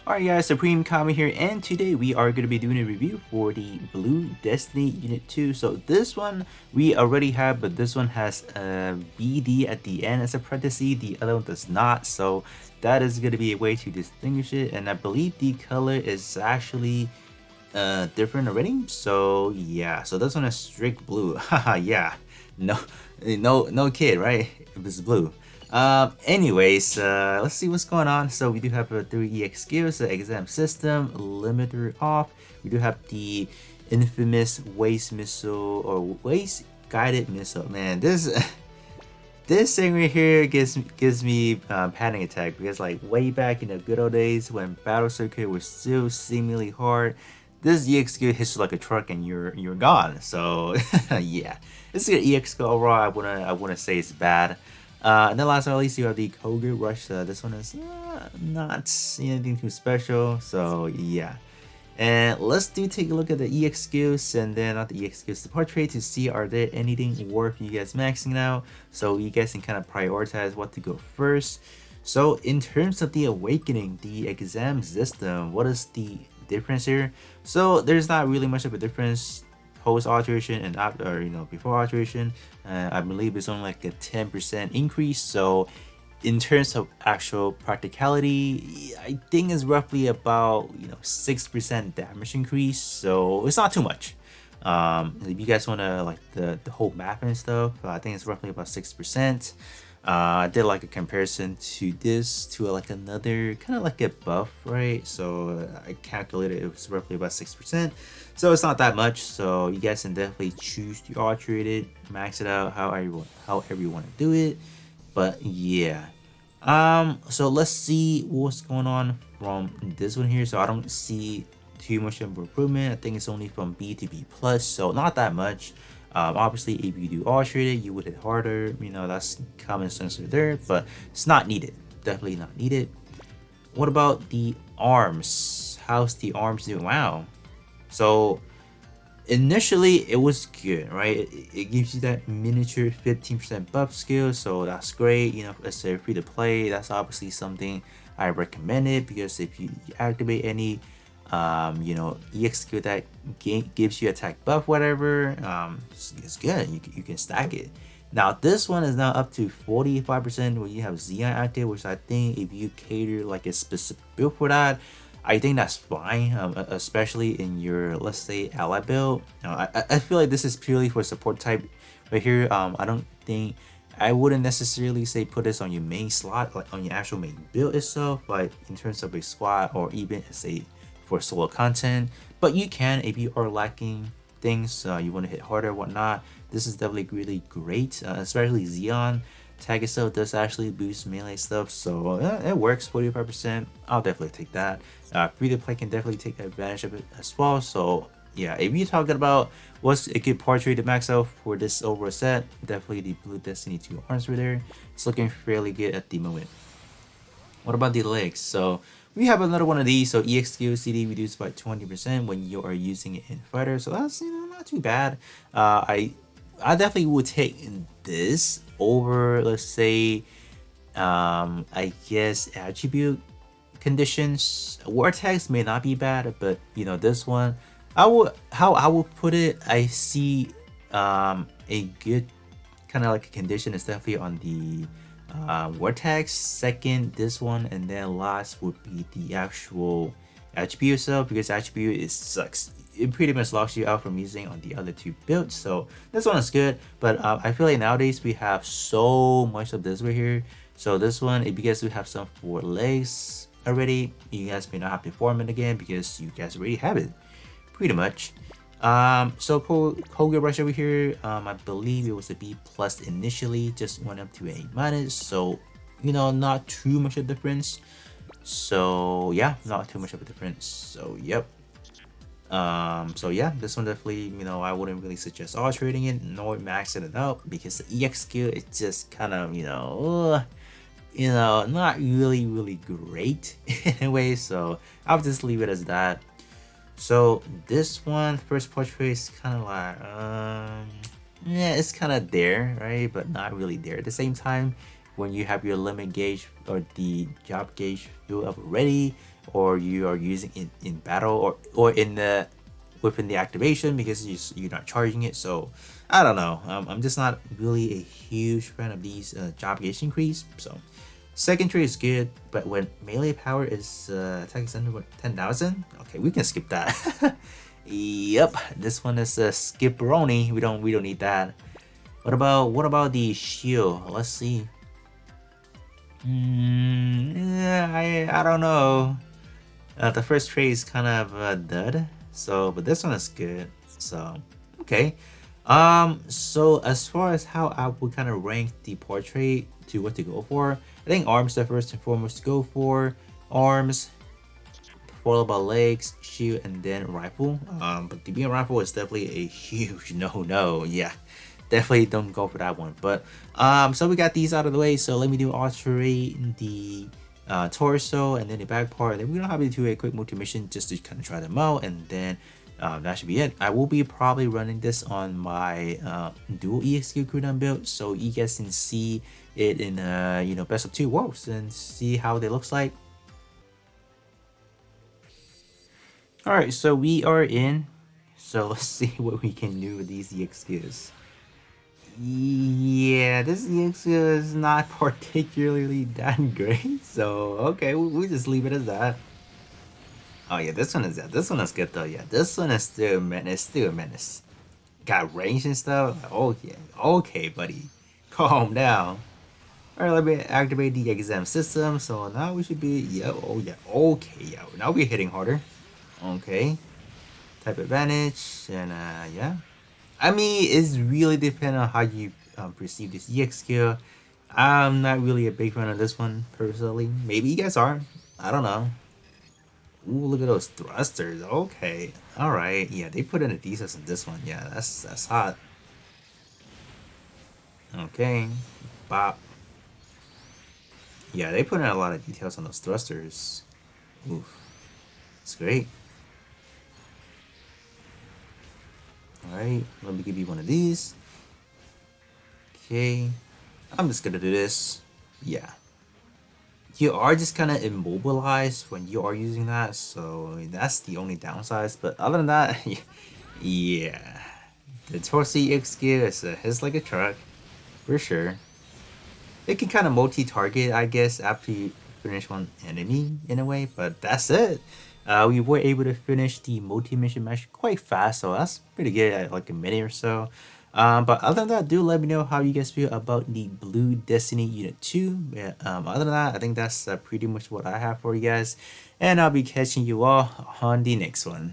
Alright guys, Supreme Kami here, and today we are going to be doing a review for the Blue Destiny Unit 2. So this one we already have, but this one has a BD at the end as a parenthesis, the other one does not. So that is going to be a way to distinguish it, and I believe the color is actually different already. So yeah, so this one is strict blue. Haha, yeah. No kid, right? If it's blue. Anyways, let's see what's going on. So we do have a 3EX skills, the exam system, limiter off. We do have the infamous waste missile or waste guided missile. Man, this this thing right here gives me panic attack because like way back in the good old days when battle circuit was still seemingly hard, this EX skill hits you like a truck and you're gone. So yeah, this is an EX skill overall. I wanna say it's bad. And then last but not least, you have the Koga Rush. This one is not anything too special. So yeah. And let's take a look at the EX skills and then not the EX skills, the portrait to see are there anything worth you guys maxing out. So you guys can kind of prioritize what to go first. So in terms of the awakening, the exam system, what is the difference here? So there's not really much of a difference post alteration and after, before alteration. I believe it's only like a 10% increase. So in terms of actual practicality, I think it's roughly about 6% damage increase. So it's not too much. If you guys want to like the whole map and stuff, I think it's roughly about 6%. I did like a comparison to this to like another kind of like a buff, right? So I calculated it was roughly about 6%. So it's not that much. So you guys can definitely choose to alterate it, max it out however you want to do it. But yeah. So let's see what's going on from this one here. So I don't see too much of improvement. I think it's only from B to B plus, so not that much. Obviously, if you do alterate it, you would hit harder. That's common sense right there, but it's not needed. Definitely not needed. What about the arms? How's the arms doing? Wow. So initially it was good, right? It gives you that miniature 15% buff skill, so that's great. Let's say free to play, that's obviously something I recommend it, because if you activate any EX skill that gives you attack buff, whatever, it's good. You can stack it. Now this one is now up to 45% when you have Xeon active, which I think if you cater like a specific build for that, I think that's fine, especially in your, let's say, ally build. I feel like this is purely for support type right here. I wouldn't necessarily say put this on your main slot, like on your actual main build itself, like in terms of a squad or even say for solo content. But you can, if you are lacking things, you want to hit harder, whatnot. This is definitely really great, especially Xeon tag itself does actually boost melee stuff, so it works. 45%, I'll definitely take that. Free to play can definitely take advantage of it as well. So yeah, if you're talking about what's a good portrait to max out for this overall set, definitely the Blue Destiny 2 arms right there. It's looking fairly good at the moment. What about the legs? So we have another one of these. So EXQ CD reduced by 20% when you are using it in fighter, so that's not too bad. I definitely would take this over, let's say, I guess attribute conditions. Vortex may not be bad, but this one, how I would put it, I see a good kind of like a condition is definitely on the Vortex, second this one, and then last would be the actual attribute itself, because attribute it sucks. It pretty much locks you out from using on the other two builds. So this one is good, but I feel like nowadays we have so much of this right here. So this one, if you guys do have some for legs already, you guys may not have to form it again because you guys already have it pretty much. So Koga Rush over here, I believe it was a B plus initially, just went up to a minus, so not too much of a difference. So yeah, not too much of a difference. So yep. So yeah, this one definitely, I wouldn't really suggest alterating it nor maxing it out, because the EX skill is just kind of, not really great in a way. So I'll just leave it as that. So this one, first portrait, is kind of like, yeah, it's kind of there, right? But not really there at the same time. When you have your limit gauge or the job gauge built up already, or you are using it in battle, or in the within the activation because you're not charging it. So I don't know. I'm just not really a huge fan of these job gauge increase. So second tree is good, but when melee power is attack is under 10,000, okay, we can skip that. Yep, this one is a skipperoni. We don't need that. What about the shield? Let's see. Yeah, I don't know. The first trade is kind of dud. So, but this one is good. So, okay. So as far as how I would kind of rank the portrait to what to go for, I think arms the first and foremost to go for. Arms, followed by legs, shield, and then rifle. But the beam rifle is definitely a huge no. Yeah, definitely don't go for that one. But so we got these out of the way. So let me do alterate the torso and then the back part. And then we're gonna have to do a quick multi mission just to kind of try them out, and then that should be it. I will be probably running this on my dual EXQ Gundam build, so you guys can see it in best of two worlds and see how they looks like. All right, so we are in. So let's see what we can do with these EXQs. Yeah, this EXQ is not particularly that great. So okay, we just leave it as that. Oh yeah, this one is good though. Yeah, this one is still a menace. Still a menace. Got range and stuff. Okay, okay, buddy, calm down. All right, let me activate the exam system. So now we should be. Yeah. Oh yeah. Okay. Yeah. Now we're hitting harder. Okay. Type advantage and yeah. I mean, it's really dependent on how you perceive this EXQ. I'm not really a big fan of this one personally. Maybe you guys are. I don't know. Ooh, look at those thrusters. Okay. Alright. Yeah, they put in a decent in this one. Yeah, that's hot. Okay. Bop. Yeah, they put in a lot of details on those thrusters. Oof. It's great. Alright, let me give you one of these. Okay. I'm just gonna do this. Yeah. You are just kind of immobilized when you are using that, so that's the only downside. But other than that, yeah, the Torsi XQ is like a truck for sure. It can kind of multi-target, I guess, after you finish one enemy in a way, but that's it. We were able to finish the multi-mission match quite fast, so that's pretty good at like a minute or so. But other than that, do let me know how you guys feel about the Blue Destiny Unit 2. Yeah, other than that, I think that's pretty much what I have for you guys. And I'll be catching you all on the next one.